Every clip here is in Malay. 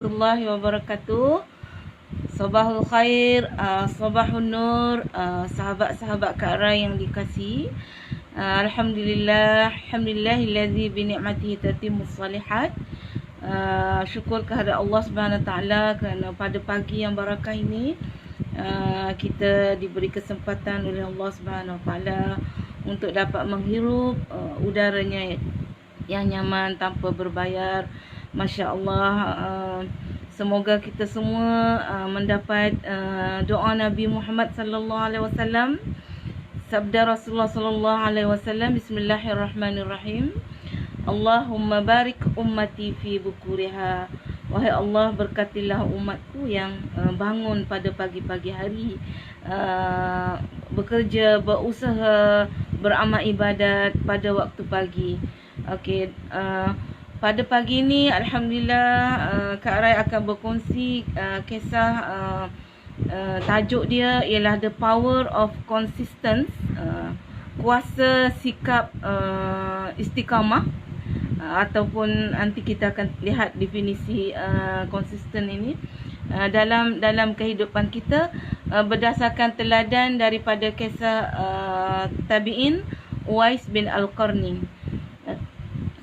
Warahmatullahi wabarakatuh. Sabahul khair, sabahun nur, sahabat-sahabat Kak Rai yang dikasihi. Alhamdulillahillazi bi ni'matihi tatimmus salihat. Syukur kehadrat Allah Subhanahu taala kerana pada pagi yang barakah ini kita diberi kesempatan oleh Allah Subhanahu taala untuk dapat menghirup udaranya yang nyaman tanpa berbayar. Masya Allah, semoga kita semua mendapat doa Nabi Muhammad sallallahu alaihi wasallam, sabda Rasulullah sallallahu alaihi wasallam, Bismillahirrahmanirrahim. Allahumma barik ummati fi bukuriha. Wahai Allah, berkatilah umatku yang bangun pada pagi-pagi hari, bekerja, berusaha, beramal ibadat pada waktu pagi. Okey, pada pagi ini Alhamdulillah Kak Rai akan berkongsi kisah tajuk dia ialah The Power of Consistence, kuasa sikap istiqamah, ataupun nanti kita akan lihat definisi konsisten ini dalam kehidupan kita berdasarkan teladan daripada kisah tabi'in Uwais bin Al-Qarni.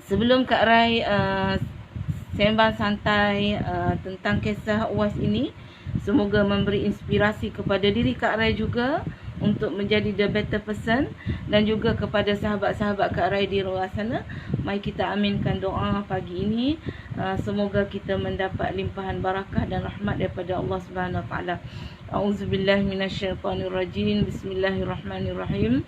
Sebelum Kak Rai sembang santai tentang kisah Uwais ini, semoga memberi inspirasi kepada diri Kak Rai juga untuk menjadi the better person, dan juga kepada sahabat-sahabat Kak Rai di luar sana. Mari kita aminkan doa pagi ini, semoga kita mendapat limpahan barakah dan rahmat daripada Allah Subhanahu Wa Taala. Auzubillahi minasyaitonirrajim. Bismillahirrahmanirrahim.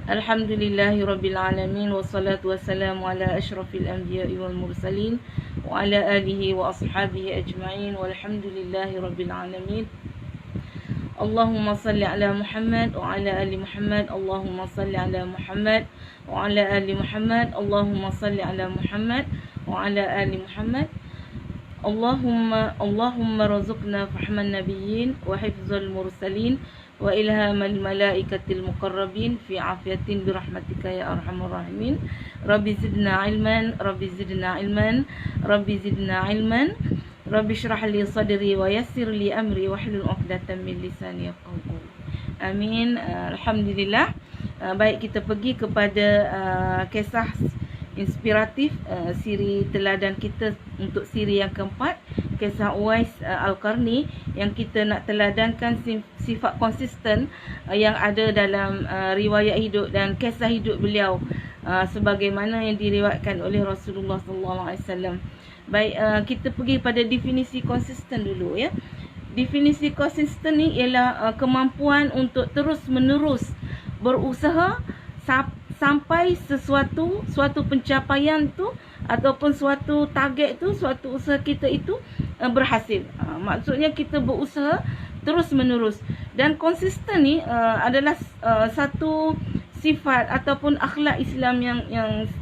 Alhamdulillahi Rabbil Alamin. Wassalatu wassalamu ala ashrafil anbiya'i wal mursalin wa ala alihi wa ashabihi ajma'in. Walhamdulillahi Rabbil Alamin. Allahumma salli ala Muhammad wa ala ali Muhammad. Allahumma salli ala Muhammad wa ala ali Muhammad. Allahumma salli ala Muhammad wa ala ali Muhammad. Allahumma razuqna fahman nabiyyin wa hifzal mursalin wa ilhamal malaikatil muqarrabin fi afiyatin birahmatika ya arhamar rahimin. Rabbi zidna ilman, Rabbi zidna ilman, Rabbi zidna ilman. Rabbi syrah li sadri wa yassir li amri wahlul 'uqdatam min lisani yafqahu qawli. Amin. Alhamdulillah. Baik, kita pergi kepada kisah inspiratif siri teladan kita untuk siri yang keempat, kisah Uwais Al-Qarni, yang kita nak teladankan sifat konsisten yang ada dalam riwayat hidup dan kisah hidup beliau, sebagaimana yang diriwayatkan oleh Rasulullah sallallahu alaihi wasallam. Baik, kita pergi pada definisi konsisten dulu ya. Definisi konsisten ni ialah kemampuan untuk terus menerus berusaha sampai suatu pencapaian tu ataupun suatu target tu, suatu usaha kita itu berhasil. Maksudnya kita berusaha terus menerus, dan konsisten ni adalah satu sifat ataupun akhlak Islam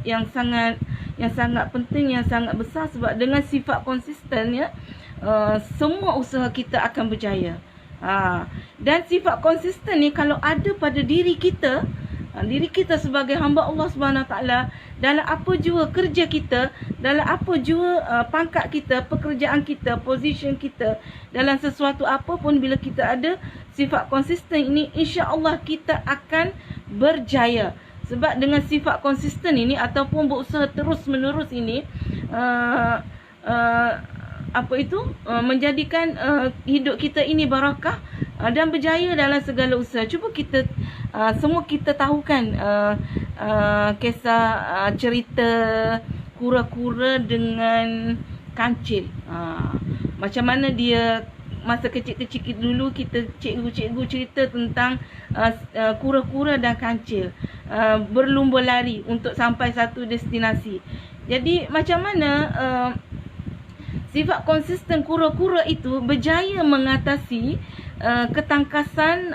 yang sangat penting, yang sangat besar, sebab dengan sifat konsisten ya, semua usaha kita akan berjaya. Dan sifat konsisten ni kalau ada pada diri kita sebagai hamba Allah Subhanahu taala, dalam apa jua kerja kita, dalam apa jua pangkat kita, pekerjaan kita, position kita, dalam sesuatu apa pun, bila kita ada sifat konsisten ini, insya-Allah kita akan berjaya. Sebab dengan sifat konsisten ini ataupun berusaha terus menerus ini, menjadikan hidup kita ini barakah dan berjaya dalam segala usaha. Cuba kita semua kita tahukan kisah cerita kura-kura dengan kancil. Macam mana dia masa kecil-kecil dulu, kita cikgu-cikgu cerita tentang kura-kura dan kancil berlumba lari untuk sampai satu destinasi. Jadi macam mana sifat konsisten kura-kura itu berjaya mengatasi ketangkasan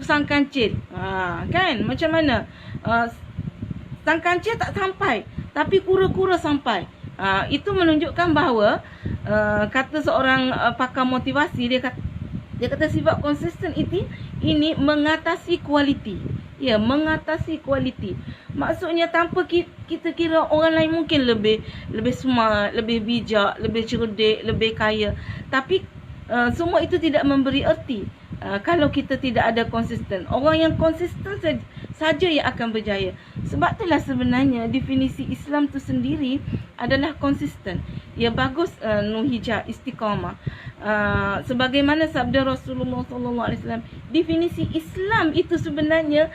sang kancil. Kan macam mana sang kancil tak sampai, tapi kura-kura sampai. Itu menunjukkan bahawa kata seorang pakar motivasi, dia kata sifat konsisten ini mengatasi kualiti. Ya, mengatasi kualiti. Maksudnya tanpa kita kira orang lain mungkin lebih smart, lebih bijak, lebih cerdik, lebih kaya. Tapi semua itu tidak memberi erti kalau kita tidak ada konsisten. Orang yang konsisten saja yang akan berjaya. Sebab itulah sebenarnya definisi Islam tu sendiri adalah konsisten. Ya, bagus nuhija, istiqamah. Sebagaimana sabda Rasulullah SAW, definisi Islam itu sebenarnya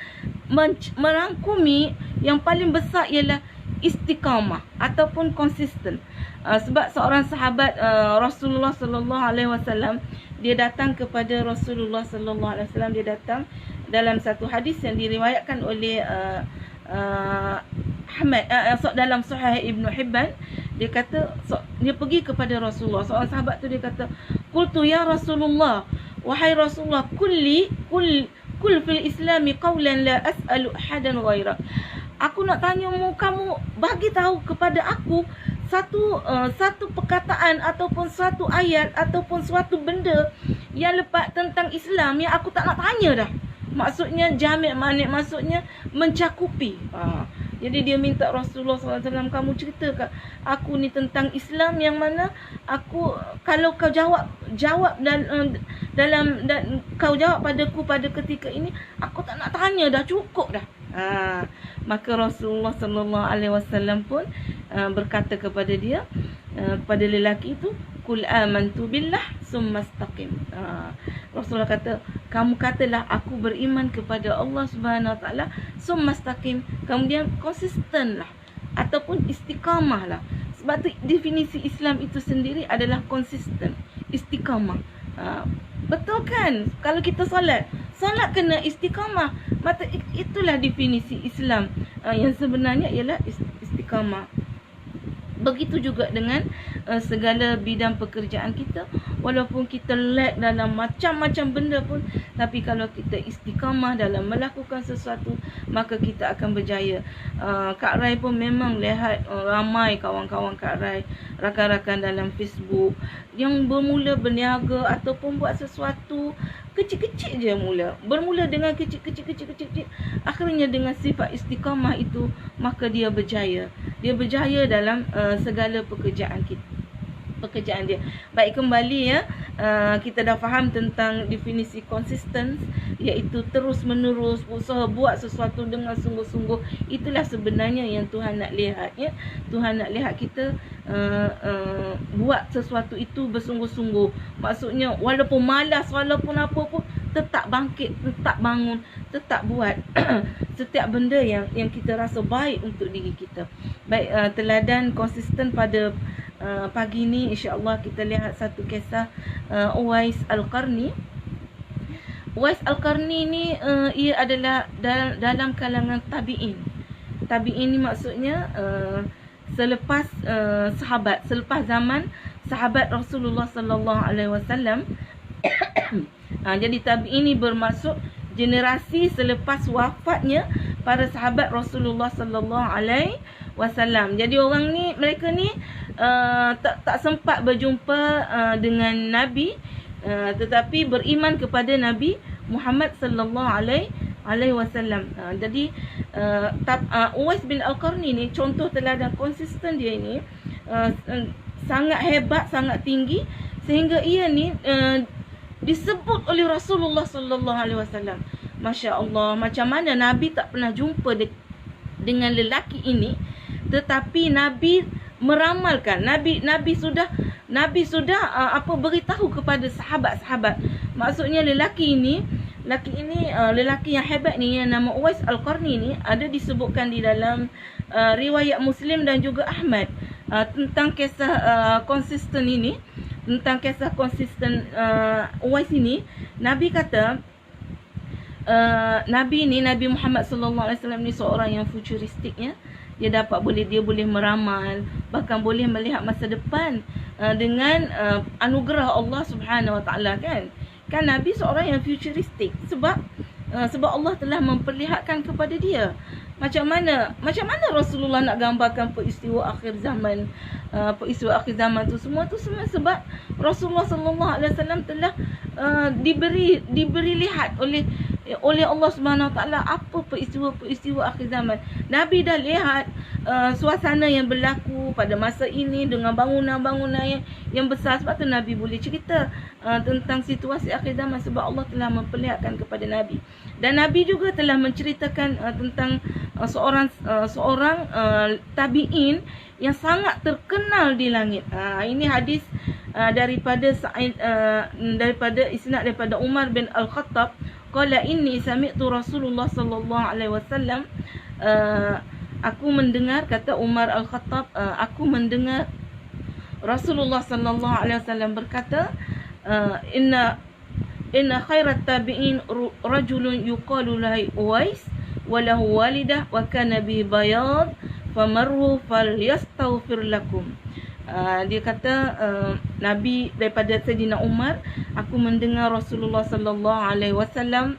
merangkumi yang paling besar ialah istiqamah ataupun konsisten. Sebab seorang sahabat Rasulullah SAW, dia datang kepada Rasulullah SAW, dia datang dalam satu hadis yang diriwayatkan oleh Ahmad dalam Sahih Ibn Hibban. Dia kata, dia pergi kepada Rasulullah. Seorang sahabat tu dia kata, "Qultu ya Rasulullah, wahai Rasulullah, kul fil islami qawlan la as'alu ahadan ghairak." Aku nak tanya kamu bagi tahu kepada aku satu perkataan ataupun suatu ayat ataupun suatu benda yang lepas tentang Islam yang aku tak nak tanya dah. Maksudnya jami' maksudnya mencakupi. Jadi dia minta Rasulullah SAW, kamu cerita kat aku ni tentang Islam yang mana aku, kalau kau jawab dalam kau jawab padaku pada ketika ini, aku tak nak tanya dah, cukup dah. Maka Rasulullah SAW pun berkata kepada dia, kepada lelaki itu, "Qul amantu billah summa istaqim." Rasulullah kata, kamu katalah aku beriman kepada Allah Subhanahu Wa Taala, summa istaqim, kemudian konsistenlah ataupun istiqamahlah. Sebab tu definisi Islam itu sendiri adalah konsisten, istiqamah. Betul kan? Kalau kita solat kena istiqamah. Maka itulah definisi Islam yang sebenarnya ialah istiqamah. Begitu juga dengan segala bidang pekerjaan kita. Walaupun kita lag dalam macam-macam benda pun, tapi kalau kita istiqamah dalam melakukan sesuatu, maka kita akan berjaya. Kak Rai pun memang lihat ramai kawan-kawan Kak Rai, rakan-rakan dalam Facebook yang bermula berniaga ataupun buat sesuatu kecil-kecil je bermula dengan kecil. Akhirnya dengan sifat istiqamah itu, maka dia berjaya dalam segala pekerjaan dia. Baik, kembali ya, kita dah faham tentang definisi konsisten, iaitu terus menerus usaha buat sesuatu dengan sungguh-sungguh. Itulah sebenarnya yang Tuhan nak lihat ya. Tuhan nak lihat kita buat sesuatu itu bersungguh-sungguh. Maksudnya walaupun malas, walaupun apa pun, tetap bangkit, tetap bangun, tetap buat setiap benda yang kita rasa baik untuk diri kita. Baik, teladan konsisten pada pagi ni, insya-Allah kita lihat satu kisah Uwais Al-Qarni. Uwais Al-Qarni ni ia adalah dalam kalangan tabi'in. Tabi'in ni maksudnya selepas sahabat, selepas zaman sahabat Rasulullah sallallahu alaihi wasallam. Jadi tabi'in ni bermaksud generasi selepas wafatnya para sahabat Rasulullah sallallahu alaihi wasallam. Jadi mereka ni tak sempat berjumpa dengan Nabi, tetapi beriman kepada Nabi Muhammad sallallahu alaihi wasallam. Jadi Uwais bin Al-Qarni ni contoh teladan konsisten dia ini sangat hebat, sangat tinggi, sehingga ia ni disebut oleh Rasulullah sallallahu alaihi wasallam. Masya-Allah, macam mana Nabi tak pernah jumpa dengan lelaki ini, tetapi Nabi meramalkan. Nabi sudah beritahu kepada sahabat-sahabat. Maksudnya lelaki yang hebat ni, yang nama Uwais Al-Qarni ni, ada disebutkan di dalam riwayat Muslim dan juga Ahmad tentang kisah konsisten ini. Tentang kisah konsisten Uwais ini, Nabi kata, Nabi Muhammad sallallahu alaihi wasallam ni seorang yang futuristik ya. Dia boleh meramal, bahkan boleh melihat masa depan dengan anugerah Allah Subhanahu Wa Taala kan. Kan Nabi seorang yang futuristik sebab Allah telah memperlihatkan kepada dia macam mana Rasulullah nak gambarkan peristiwa akhir zaman. Peristiwa akhir zaman tu semua sebab Rasulullah sallallahu alaihi wasallam telah diberi lihat oleh oleh Allah Subhanahu Wa Taala apa peristiwa-peristiwa akhir zaman. Nabi dah lihat suasana yang berlaku pada masa ini dengan bangunan-bangunan yang besar. Sebab tu Nabi boleh cerita tentang situasi akhir zaman, sebab Allah telah memperlihatkan kepada Nabi. Dan Nabi juga telah menceritakan tentang seorang tabi'in yang sangat terkenal di langit. Ini hadis daripada isnad daripada Umar bin Al-Khattab, qala inni sami'tu Rasulullah sallallahu alaihi wasallam, aku mendengar, kata Umar Al-Khattab, aku mendengar Rasulullah sallallahu alaihi wasallam berkata, inna khairat tabi'in rajulun yuqalu lahu Uwais wa lahu walidah wa kana bi bayad famarru falyastaghfir lakum. Dia kata, Nabi daripada Sayyidina Umar, aku mendengar Rasulullah sallallahu alaihi wasallam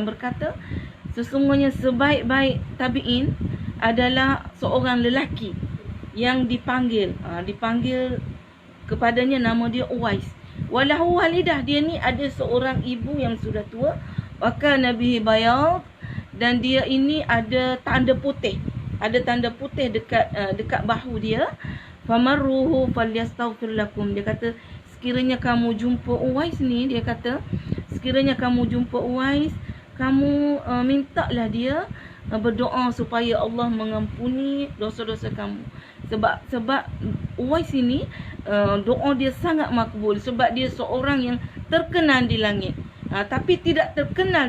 berkata, sesungguhnya sebaik-baik tabi'in adalah seorang lelaki yang dipanggil kepadanya nama dia Uwais. Walahu walidah, dia ni ada seorang ibu yang sudah tua. Waka Nabi bayad, dan dia ini ada tanda putih dekat bahu dia. Famarruhu falyastaghfir lakum. Dia kata, sekiranya kamu jumpa Uwais ni, dia kata, sekiranya kamu jumpa Uwais, kamu mintalah dia berdoa supaya Allah mengampuni dosa-dosa kamu. Sebab Uwais ini doa dia sangat makbul, sebab dia seorang yang terkenal di langit, tapi tidak terkenal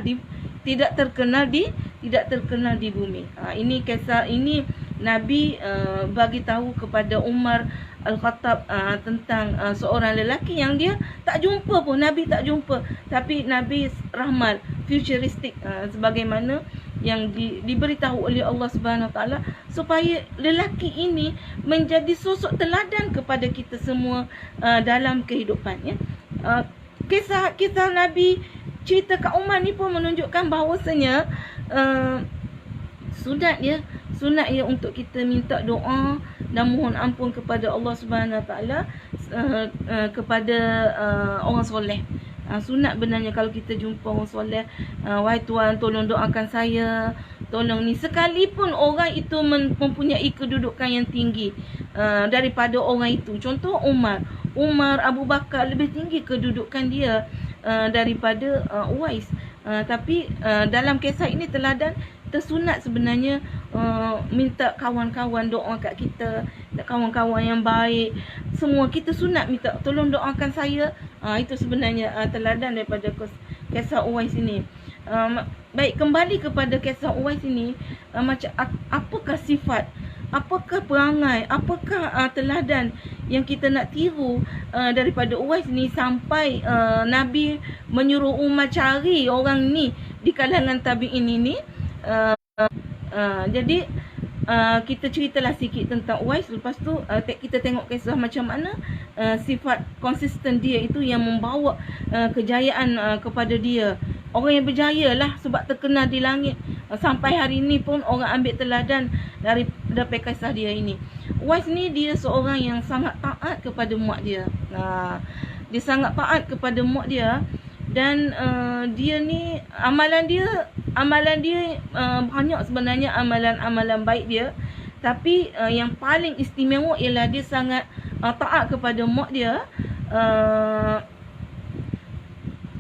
di bumi. Ini kisah ini Nabi bagi tahu kepada Umar Al-Khattab tentang seorang lelaki yang dia tak jumpa pun, Nabi tak jumpa, tapi Nabi ramal futuristik, sebagaimana yang diberitahu oleh Allah Subhanahu Wa Taala, supaya lelaki ini menjadi sosok teladan kepada kita semua dalam kehidupan, ya. Kisah Nabi cerita kat Umar ni pun menunjukkan bahawasanya sunat ya untuk kita minta doa dan mohon ampun kepada Allah Subhanahu Wa Taala kepada orang soleh. Sunat benarnya kalau kita jumpa orang soleh, wahai Tuhan, tolong doakan saya, tolong ni, sekalipun orang itu mempunyai kedudukan yang tinggi daripada orang itu. Contoh Umar, Abu Bakar lebih tinggi kedudukan dia daripada Uwais. Tapi dalam kisah ini teladan, tersunat sebenarnya minta kawan-kawan doa kat kita, kawan-kawan yang baik, semua kita sunat minta tolong doakan saya. Itu sebenarnya teladan daripada kisah Uwais ini. Baik, kembali kepada kisah Uwais ini, macam apakah sifat, apakah perangai, apakah teladan yang kita nak tiru daripada Uwais ni, sampai Nabi menyuruh Umar cari orang ni di kalangan tabi'in ini. Jadi kita ceritalah sikit tentang Uwais. Lepas tu kita tengok kisah macam mana sifat konsisten dia itu yang membawa kejayaan kepada dia. Orang yang berjaya lah, sebab terkenal di langit. Sampai hari ini pun orang ambil teladan dari kisah dia ini. Uwais ni dia seorang yang sangat taat kepada mak dia. Dia sangat taat kepada mak dia. Dan dia ni amalan dia banyak sebenarnya, amalan baik dia. Tapi yang paling istimewa ialah dia sangat taat kepada mak dia.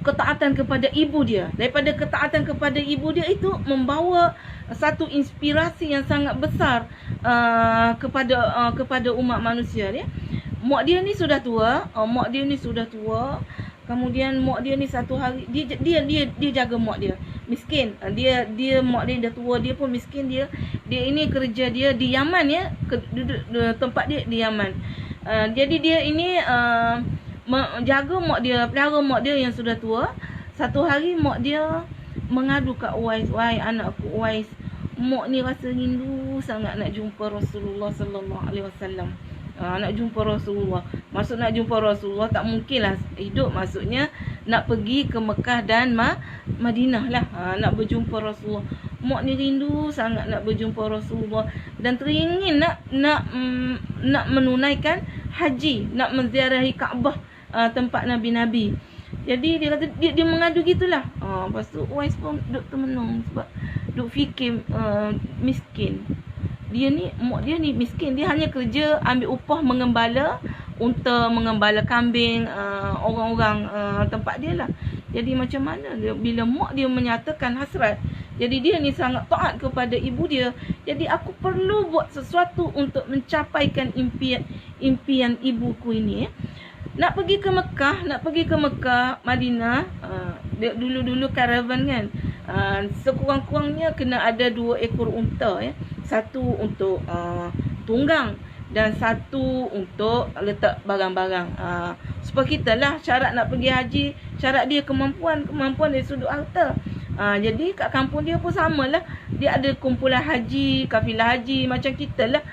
Ketaatan kepada ibu dia. Daripada ketaatan kepada ibu dia itu membawa satu inspirasi yang sangat besar kepada umat manusia, ya. Mak dia ni sudah tua. Kemudian mak dia ni satu hari dia jaga mak dia. Miskin. Mak dia dah tua, dia pun miskin. Dia ini kerja dia di Yaman, ya. Tempat dia di Yaman. Jadi dia ini jaga mak dia, pelihara mak dia yang sudah tua. Satu hari mak dia mengadu kat Uwais, wahai anakku Uwais, mak ni rasa rindu sangat nak jumpa Rasulullah sallallahu alaihi wasallam. Nak jumpa Rasulullah. Maksud nak jumpa Rasulullah tak mungkinlah hidup, maksudnya nak pergi ke Mekah dan Madinah lah, nak berjumpa Rasulullah. Mak ni rindu sangat nak berjumpa Rasulullah dan teringin nak menunaikan haji, nak menziarahi Kaabah, tempat nabi-nabi. Jadi dia kata dia mengadu gitulah. Lepas tu Uwais pun duk termenung sebab duk fikir miskin. Mak dia ni miskin. Dia hanya kerja ambil upah mengembala unta, mengembala kambing, orang-orang tempat dia lah. Jadi macam mana dia, bila mak dia menyatakan hasrat, jadi dia ni sangat taat kepada ibu dia. Jadi aku perlu buat sesuatu untuk mencapaikan impian ibuku ini. Nak pergi ke Mekah, Madinah, dulu karavan kan. Sekurang-kurangnya kena ada 2 ekor unta ya. Satu untuk tunggang dan satu untuk letak barang-barang. Supaya kita lah syarat nak pergi haji, syarat dia kemampuan dari sudut harta. Jadi kat kampung dia pun samalah. Dia ada kumpulan haji, kafilah haji macam kita lah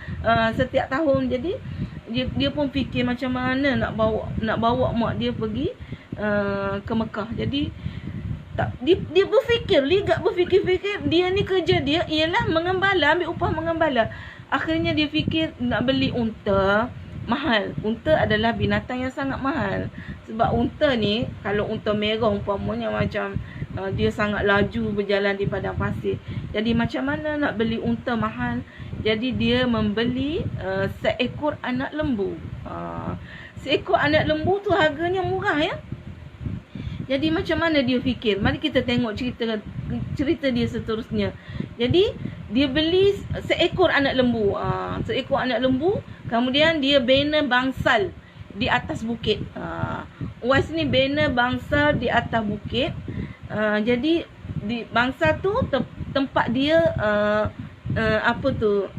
setiap tahun. Jadi dia pun fikir macam mana nak bawa mak dia pergi ke Mekah. Jadi dia berfikir dia ni kerja dia ialah mengembala, ambil upah mengembala. Akhirnya dia fikir nak beli unta mahal. Unta adalah binatang yang sangat mahal. Sebab unta ni, kalau unta merah umpamanya macam dia sangat laju berjalan di padang pasir. Jadi macam mana nak beli unta mahal? Jadi dia membeli seekor anak lembu. Seekor anak lembu tu harganya murah ya. Jadi macam mana dia fikir? Mari kita tengok cerita dia seterusnya. Jadi dia beli seekor anak lembu. Seekor anak lembu, kemudian dia bina bangsal di atas bukit. Uwais ni bina bangsal di atas bukit. Jadi di bangsal tu tempat dia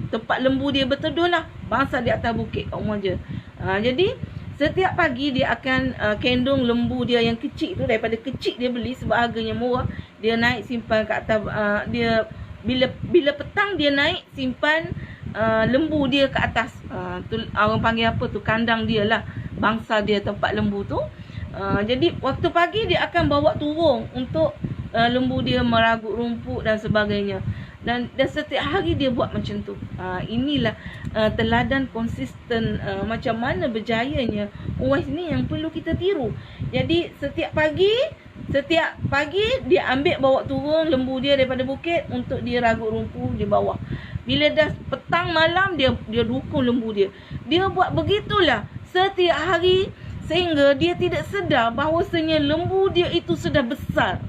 tempat lembu dia berteduh lah. Bangsal di atas bukit je. Jadi setiap pagi dia akan kendung lembu dia yang kecil tu. Daripada kecil dia beli sebab harganya murah. Dia naik simpan kat atas. Dia bila petang dia naik simpan lembu dia ke atas. Tu orang panggil apa tu, kandang dia lah, bangsa dia tempat lembu tu. Jadi waktu pagi dia akan bawa turun untuk lembu dia meragut rumput dan sebagainya. Dan setiap hari dia buat macam tu. Inilah teladan konsisten macam mana berjayanya Uwais ni yang perlu kita tiru. Jadi setiap pagi dia ambil bawa turun lembu dia daripada bukit untuk dia ragut rumput di bawah. Bila dah petang malam dia dukung lembu dia. Dia buat begitulah setiap hari sehingga dia tidak sedar bahawasanya lembu dia itu sudah besar.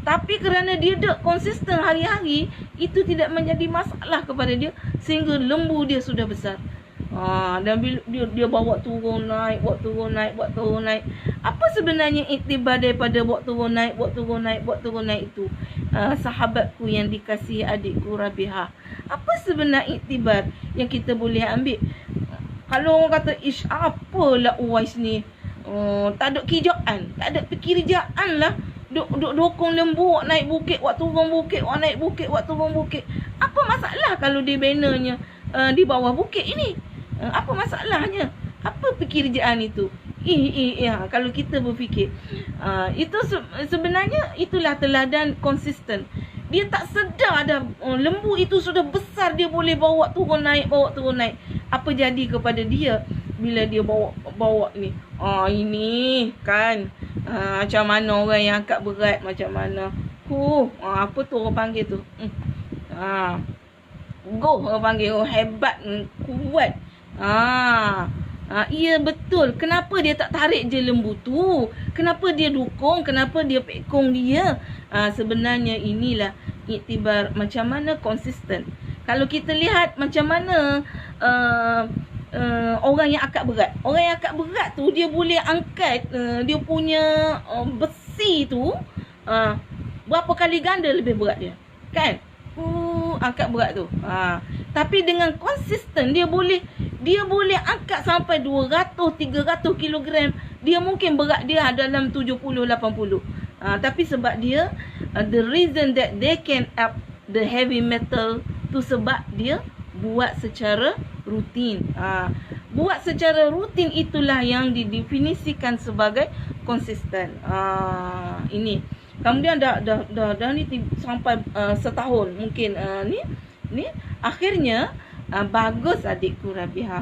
Tapi kerana dia dah konsisten hari-hari, itu tidak menjadi masalah kepada dia sehingga lembu dia sudah besar. Dan bila dia bawa turun naik, bawa turun naik. Apa sebenarnya iktibar daripada bawa turun naik itu? Sahabatku yang dikasihi adikku Rabiha. Apa sebenar iktibar yang kita boleh ambil? Kalau orang kata, ish, apalah Uwais ni, tak ada kijaan, tak ada pikirjaan lah. Duk dokong lembu, naik bukit, turun bukit, naik bukit, turun bukit. Apa masalah kalau dia bannernya di bawah bukit ini? Apa masalahnya? Apa pekerjaan itu? Kalau kita berfikir, itu sebenarnya itulah teladan konsisten. Dia tak sedar dah lembu itu sudah besar, dia boleh bawa turun naik. Apa jadi kepada dia bila dia bawa ni? Ini kan macam mana orang yang angkat berat, macam mana? Apa tu orang panggil tu? Orang panggil hebat, kuat. Iya betul. Kenapa dia tak tarik je lembu tu? Kenapa dia dukung? Kenapa dia pekong dia? Sebenarnya inilah iktibar macam mana konsisten. Kalau kita lihat macam mana orang yang angkat berat. Orang yang angkat berat tu dia boleh angkat dia punya besi tu berapa kali ganda lebih berat dia. Kan? Angkat berat tu. Tapi dengan konsisten dia boleh angkat sampai 200-300 kilogram. Dia mungkin berat dia dalam 70-80. Tapi sebab dia the reason that they can up the heavy metal tu sebab dia buat secara rutin. Buat secara rutin itulah yang didefinisikan sebagai konsisten. Ini. Kemudian dah ni sampai setahun mungkin ni akhirnya bagus adikku Rabiha.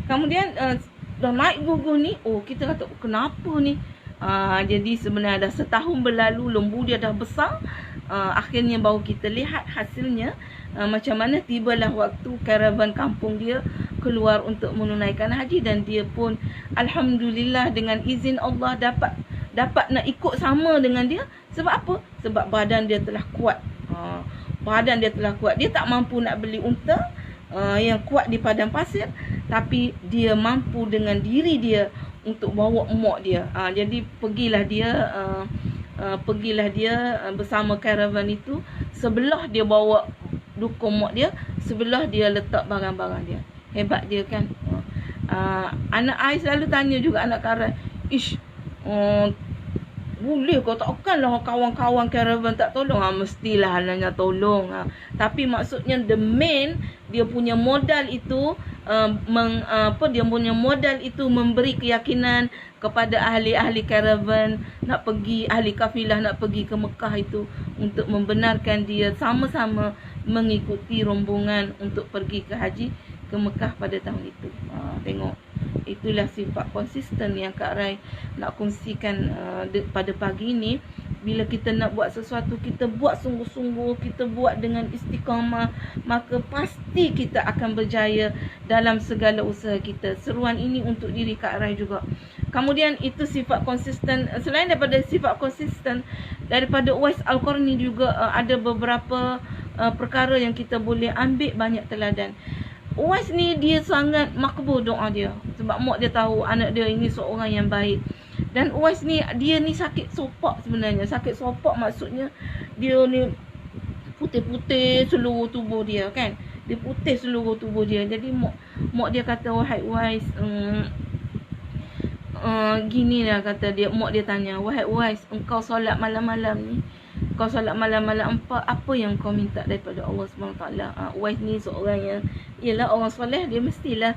Kemudian dah naik gugur ni, kita kata kenapa ni? Jadi sebenarnya dah setahun berlalu, lembu dia dah besar. Akhirnya baru kita lihat hasilnya, macam mana tibalah waktu karavan kampung dia keluar untuk menunaikan haji. Dan dia pun alhamdulillah dengan izin Allah dapat nak ikut sama dengan dia. Sebab apa? Sebab badan dia telah kuat. Badan dia telah kuat. Dia tak mampu nak beli unta yang kuat di padang pasir, tapi dia mampu dengan diri dia untuk bawa mak dia. Jadi pergilah dia bersama karavan itu. Sebelah dia bawa dukung mak dia, sebelah dia letak barang-barang dia. Hebat dia kan. Anak I selalu tanya juga anak karavan, ish, boleh kau takkanlah kawan-kawan karavan tak tolong? Mestilah halanya tolong. Tapi maksudnya the main, dia punya modal itu dia punya modal itu memberi keyakinan kepada ahli-ahli karavan nak pergi, ahli kafilah nak pergi ke Mekah itu, untuk membenarkan dia sama-sama mengikuti rombongan untuk pergi ke haji ke Mekah pada tahun itu. Tengok, itulah sifat konsisten yang Kak Rai nak kongsikan pada pagi ini. Bila kita nak buat sesuatu, kita buat sungguh-sungguh, kita buat dengan istiqamah, maka pasti kita akan berjaya dalam segala usaha kita. Seruan ini untuk diri Kak Rai juga. Kemudian itu sifat konsisten. Selain daripada sifat konsisten, daripada Uwais Al-Qarni juga ada beberapa perkara yang kita boleh ambil banyak teladan. Uwais ni dia sangat makbul doa dia, sebab mak dia tahu anak dia ini seorang yang baik. Dan Uwais ni, dia ni sakit sopak sebenarnya. Sakit sopak maksudnya dia ni putih-putih seluruh tubuh dia kan. Dia putih seluruh tubuh dia. Jadi mak dia kata, wahai Uwais, gini lah kata dia. Mak dia tanya, wahai Uwais, engkau solat malam-malam ni, kau solat malam-malam apa yang kau minta daripada Allah SWT? Uwais ni seorang yang, ialah orang soleh, dia mestilah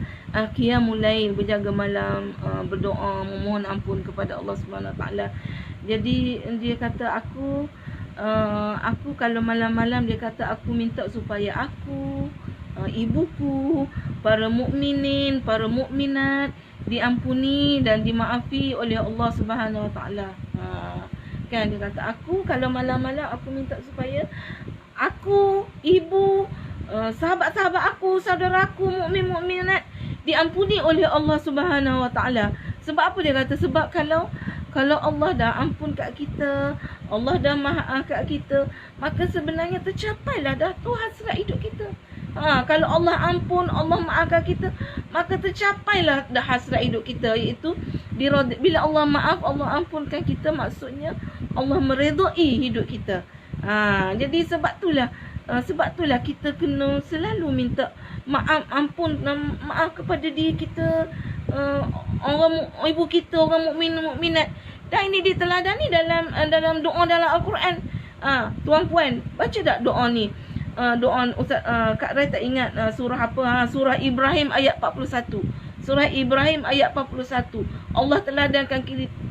qiyamul lail, berjaga malam, berdoa, memohon ampun kepada Allah SWT. Jadi dia kata, aku kalau malam-malam, dia kata, aku minta supaya aku, ibuku, para mukminin, para mukminat diampuni dan dimaafi oleh Allah SWT. Kan dia kata, aku kalau malam-malam aku minta supaya aku, ibu, sahabat-sahabat aku, saudaraku, mukmin-mukminat diampuni oleh Allah Subhanahu Wa Taala. Sebab apa dia kata? Sebab kalau Allah dah ampun kat kita, Allah dah maaf kat kita, maka sebenarnya tercapailah dah tu hasrat hidup kita. Kalau Allah ampun, Allah maafkan kita, maka tercapailah dah hasrat hidup kita, iaitu bila Allah maaf, Allah ampunkan kita, maksudnya Allah meredai hidup kita. Jadi sebab itulah kita kena selalu minta maaf, ampun dan maaf kepada diri kita, orang ibu kita, orang mukminat. Dan ini diteladani dalam doa dalam Al-Quran. Tuan-puan, baca tak doa ni? Doa Ustaz, Kak Rai tak ingat surah apa. Surah Ibrahim ayat 41. Surah Ibrahim ayat 41. Allah teladankan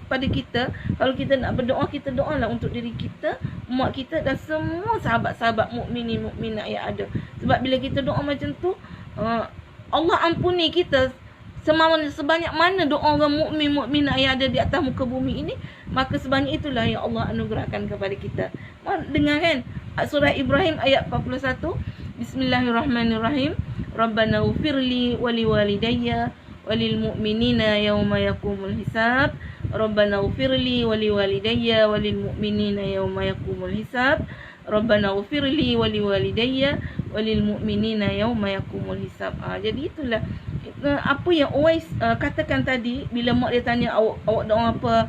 pada kita, kalau kita nak berdoa, kita doalah untuk diri kita, mak kita dan semua sahabat-sahabat mukminin mukminat yang ada. Sebab bila kita doa macam tu, Allah ampuni kita sebanyak mana doa orang mukmin mukminat yang ada di atas muka bumi ini, maka sebanyak itulah yang Allah anugerahkan kepada kita. Dengar kan surah Ibrahim ayat 41. Bismillahirrahmanirrahim. Rabbana ghfirli wa liwalidayya walil mu'minina yawma yaqumul hisab. Rabbana ghfirli wa liwalidayya walil mu'minina yawma yaqumul hisab. Rabbana ghfirli wa liwalidayya walil mu'minina yawma yaqumul hisab. Jadi itulah apa yang Uwais katakan tadi. Bila mak dia tanya, awak doa apa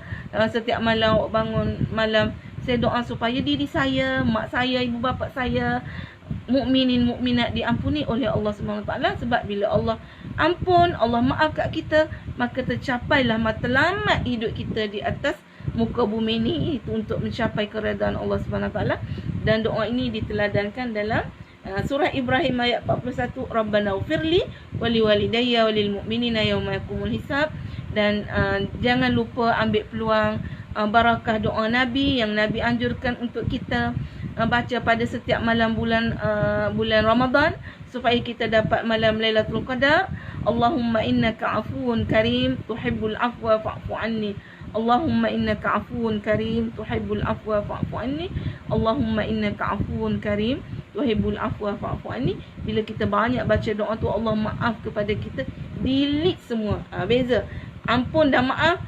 setiap malam awak bangun malam? Saya doa supaya diri saya, mak saya, ibu bapa saya, mukminin mukminat diampuni oleh Allah SWT. Sebab bila Allah ampun, Allah maaf kat kita, maka tercapailah matlamat hidup kita di atas muka bumi ini, itu untuk mencapai keredaan Allah SWT. Dan doa ini diteladankan dalam surah Ibrahim ayat 41. Rabbana ghfirli wa liwalidayya walil mu'minina yawma yaqumul hisab. Dan jangan lupa ambil peluang barakah doa Nabi yang Nabi anjurkan untuk kita baca pada setiap malam bulan Ramadan, supaya kita dapat malam Lailatul Qadar. Allahumma innaka afuwun karim tuhibbul afwa fa'fu anni. Allahumma innaka afuwun karim tuhibbul afwa fa'fu anni. Allahumma innaka afuwun karim tuhibbul afwa fa'fu anni. Bila kita banyak baca doa tu, Allah maaf kepada kita, delete semua. Beza. Ampun dan maaf.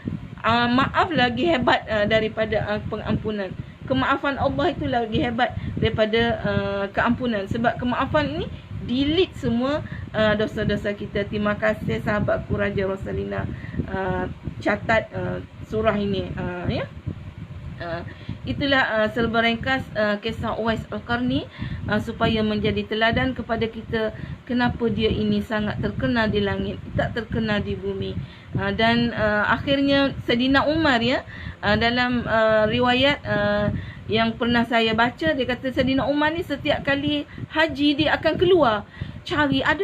Maaf lagi hebat daripada pengampunan. Kemaafan Allah itu lagi hebat daripada keampunan. Sebab kemaafan ini delete semua dosa-dosa kita. Terima kasih sahabatku Raja Rosalina catat surah ini ya. Itulah serba ringkas kisah Uwais Al-Qarni supaya menjadi teladan kepada kita kenapa dia ini sangat terkenal di langit, tak terkenal di bumi. Dan akhirnya Saidina Umar ya, dalam riwayat yang pernah saya baca, dia kata Saidina Umar ni setiap kali haji dia akan keluar cari ada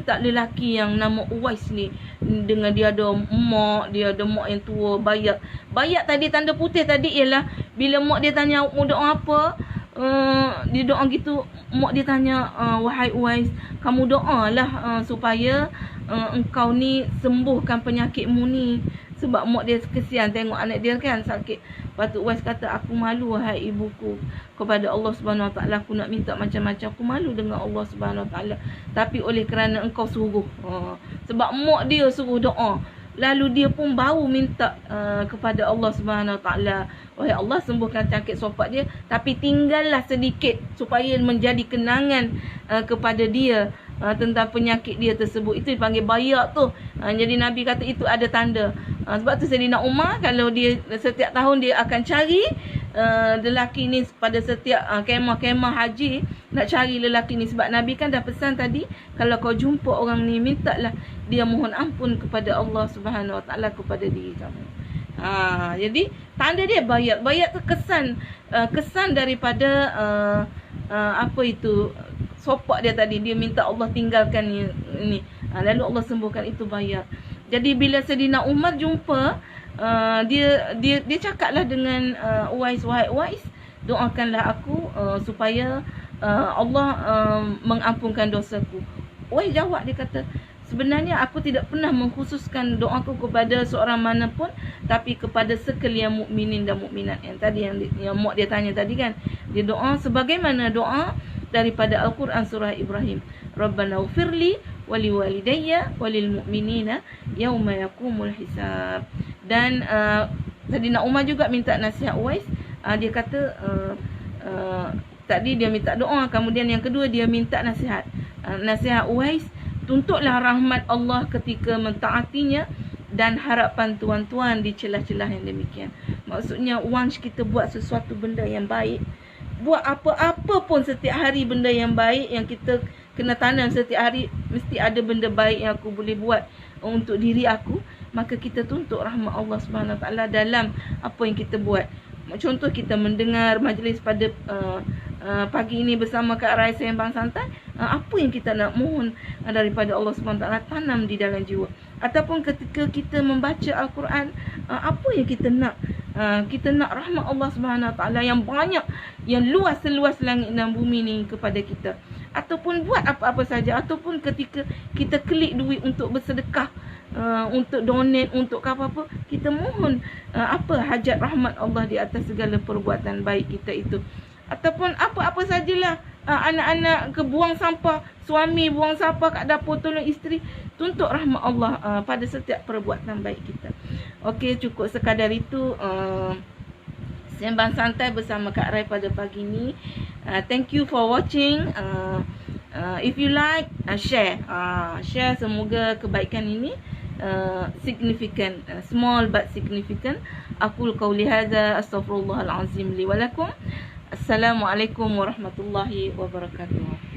tak lelaki yang nama Uwais ni, dengan dia ada mak yang tua, bayat tadi tanda putih tadi ialah bila mak dia tanya mau doa apa, dia doa gitu, mak dia tanya wahai Uwais, kamu doalah supaya engkau ni sembuhkan penyakitmu ni. Sebab mak dia kesian tengok anak dia kan sakit. Lepas tu Uwais kata, aku malu wahai ibuku kepada Allah Subhanahu Wa Taala, aku nak minta macam-macam, aku malu dengan Allah Subhanahu Wa Taala, tapi oleh kerana engkau suruh, sebab mak dia suruh doa, lalu dia pun baru minta kepada Allah Subhanahu Wa Taala, wahai Allah sembuhkan sakit sopak dia, tapi tinggallah sedikit supaya menjadi kenangan kepada dia tentang penyakit dia tersebut. Itu dipanggil bayak tu. Jadi Nabi kata itu ada tanda. Sebab tu Saidina Umar kalau dia setiap tahun dia akan cari lelaki ni pada setiap kemah-kemah haji, nak cari lelaki ni. Sebab Nabi kan dah pesan tadi, kalau kau jumpa orang ni, mintalah dia mohon ampun kepada Allah Subhanahu Wa Taala kepada diri kamu. Jadi tanda dia bayak. Bayak tu kesan daripada apa itu, sopak dia tadi, dia minta Allah tinggalkan ni. Lalu Allah sembuhkan, itu bayak. Jadi bila Saidina Umar jumpa, dia cakaplah dengan Uwais, wahai Uwais, doakanlah aku supaya Allah mengampunkan dosaku. Uwais jawab, dia kata, sebenarnya aku tidak pernah mengkhususkan doaku kepada seorang mana pun, tapi kepada sekalian mukminin dan mukminat. Yang tadi yang mak dia tanya tadi kan, dia doa sebagaimana doa daripada Al-Quran surah Ibrahim, Rabbana ufirli wali walidayya walil mu'minina yauma yaqumul hisab. Dan Saidina Umar juga minta nasihat Uwais. Dia kata tadi dia minta doa, kemudian yang kedua dia minta nasihat. Nasihat Uwais, tuntutlah rahmat Allah ketika mentaatinya dan harapan tuan-tuan di celah-celah yang demikian. Maksudnya once kita buat sesuatu benda yang baik, buat apa-apa pun setiap hari benda yang baik yang kita kena tanam setiap hari, mesti ada benda baik yang aku boleh buat untuk diri aku, maka kita tuntut rahmat Allah Subhanahu Wa Taala dalam apa yang kita buat. Contoh kita mendengar majlis pada pagi ini bersama Kak Rai Sembang Santai, apa yang kita nak mohon daripada Allah Subhanahu Wa Taala, tanam di dalam jiwa. Ataupun ketika kita membaca Al-Quran, apa yang kita nak? Kita nak rahmat Allah Subhanahu Wa Taala yang banyak, yang luas seluas langit dan bumi ni kepada kita. Ataupun buat apa-apa saja, ataupun ketika kita klik duit untuk bersedekah, untuk donate, untuk apa-apa, kita mohon apa hajat rahmat Allah di atas segala perbuatan baik kita itu. Ataupun apa-apa sajalah, anak-anak buang sampah, suami buang sampah kat dapur, tolong isteri, tuntut rahmat Allah pada setiap perbuatan baik kita. Okey, cukup sekadar itu Sembang Santai bersama Kak Rai pada pagi ni. Thank you for watching. If you like, share. Share, semoga kebaikan ini significant, small but significant. Aqul qawli hadza, astaghfirullahal azim li wa lakum. Assalamualaikum warahmatullahi wabarakatuh.